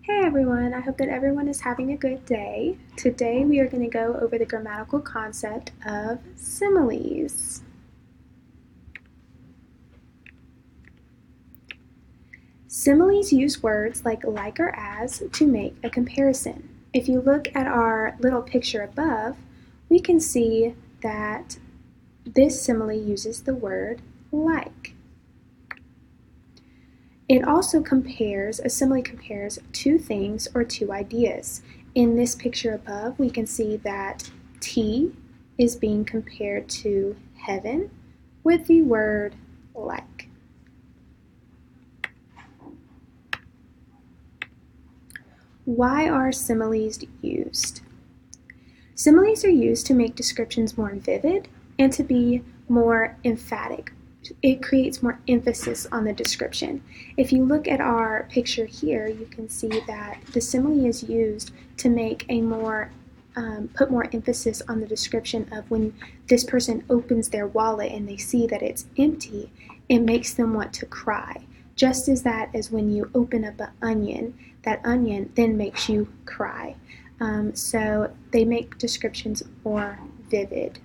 Hey everyone, I hope that everyone is having a good day. Today we are going to go over the grammatical concept of similes. Similes use words like or as to make a comparison. If you look at our little picture above, we can see that this simile uses the word like. It also compares, a simile compares two things or two ideas. In this picture above, we can see that tea is being compared to heaven with the word like. Why are similes used? Similes are used to make descriptions more vivid and to be more emphatic. It creates more emphasis on the description. If you look at our picture here, you can see that the simile is used to make a put more emphasis on the description of when this person opens their wallet and they see that it's empty, it makes them want to cry. Just as that as when you open up an onion, that onion then makes you cry. So they make descriptions more vivid.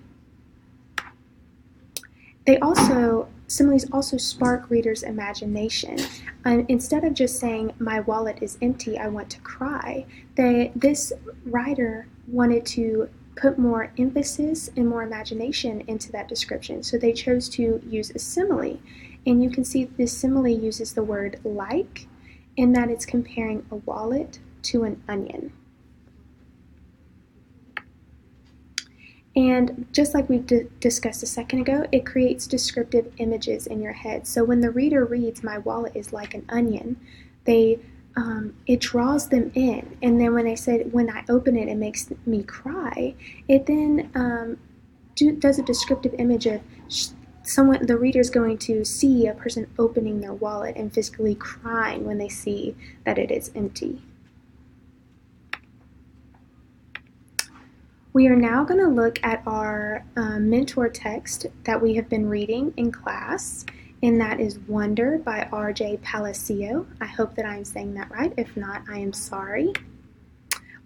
Similes also spark readers' imagination. Instead of just saying, my wallet is empty, I want to cry, this writer wanted to put more emphasis and more imagination into that description. So they chose to use a simile. And you can see this simile uses the word like, in that it's comparing a wallet to an onion. And just like we discussed a second ago, it creates descriptive images in your head. So when the reader reads, my wallet is like an onion, it draws them in. And then when they said, when I open it, it makes me cry, it then does a descriptive image of the reader's going to see a person opening their wallet and physically crying when they see that it is empty. We are now going to look at our mentor text that we have been reading in class, and that is Wonder by R.J. Palacio. I hope that I'm saying that right. If not, I am sorry.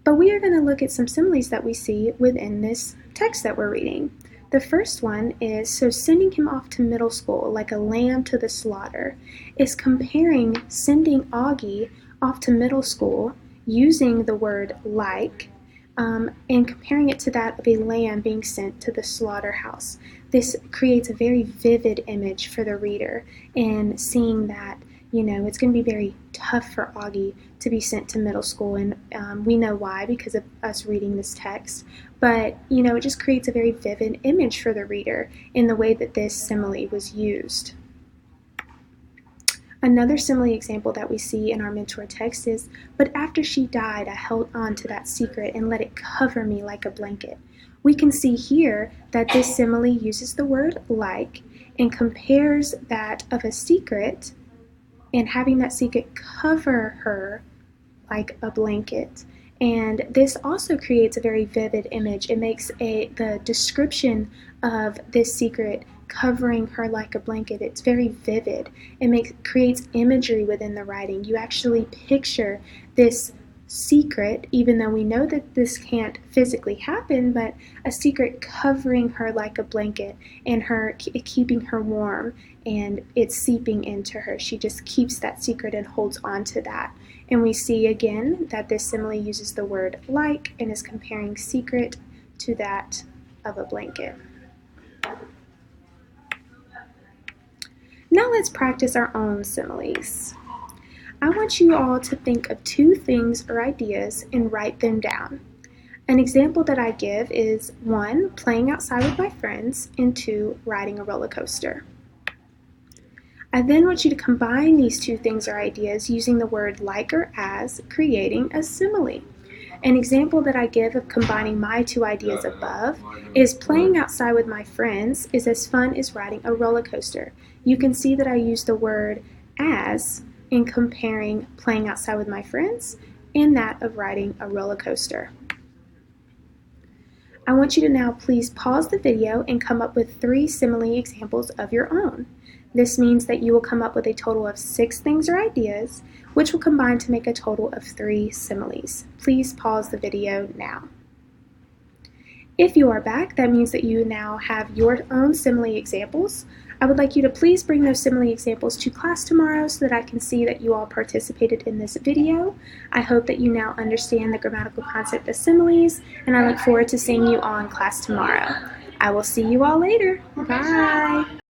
But we are going to look at some similes that we see within this text that we're reading. The first one is, so sending him off to middle school like a lamb to the slaughter, is comparing sending Augie off to middle school using the word like, and comparing it to that of a lamb being sent to the slaughterhouse. This creates a very vivid image for the reader, and seeing that, it's going to be very tough for Augie to be sent to middle school, and we know why because of us reading this text. But, it just creates a very vivid image for the reader in the way that this simile was used. Another simile example that we see in our mentor text is, but after she died, I held on to that secret and let it cover me like a blanket. We can see here that this simile uses the word like and compares that of a secret and having that secret cover her like a blanket. And this also creates a very vivid image. It makes the description of this secret covering her like a blanket, it's very vivid. It creates imagery within the writing. You actually picture this secret, even though we know that this can't physically happen, but a secret covering her like a blanket and her keeping her warm, and it's seeping into her. She just keeps that secret and holds on to that. And we see again that this simile uses the word like and is comparing secret to that of a blanket. Now let's practice our own similes. I want you all to think of two things or ideas and write them down. An example that I give is 1, playing outside with my friends, and 2, riding a roller coaster. I then want you to combine these two things or ideas using the word like or as, creating a simile. An example that I give of combining my two ideas above is playing outside with my friends is as fun as riding a roller coaster. You can see that I use the word as in comparing playing outside with my friends and that of riding a roller coaster. I want you to now please pause the video and come up with 3 simile examples of your own. This means that you will come up with a total of 6 things or ideas, which will combine to make a total of 3 similes. Please pause the video now. If you are back, that means that you now have your own simile examples. I would like you to please bring those simile examples to class tomorrow so that I can see that you all participated in this video. I hope that you now understand the grammatical concept of similes, and I look forward to seeing you all in class tomorrow. I will see you all later. Bye!